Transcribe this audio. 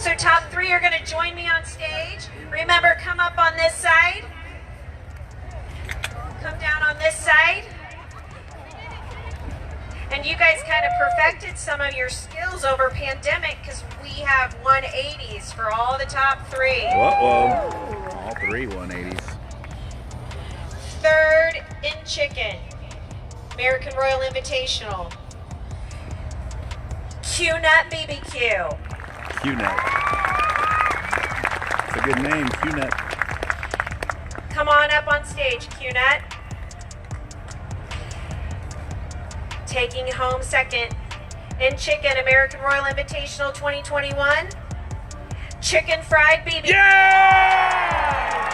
So top 3 are going to join me on stage. Remember, come up on this side. Come down on this side. And you guys kind of perfected some of your skills over pandemic because we have 180s for all the top 3. Whoa. All 3 180s. Third in chicken. American Royal Invitational. Q-Nut BBQ. Q-Nut. It's a good name, Q-Nut. Come on up on stage, Q-Nut. Taking home second in chicken, American Royal Invitational 2021. Chicken fried BBQ. Yeah!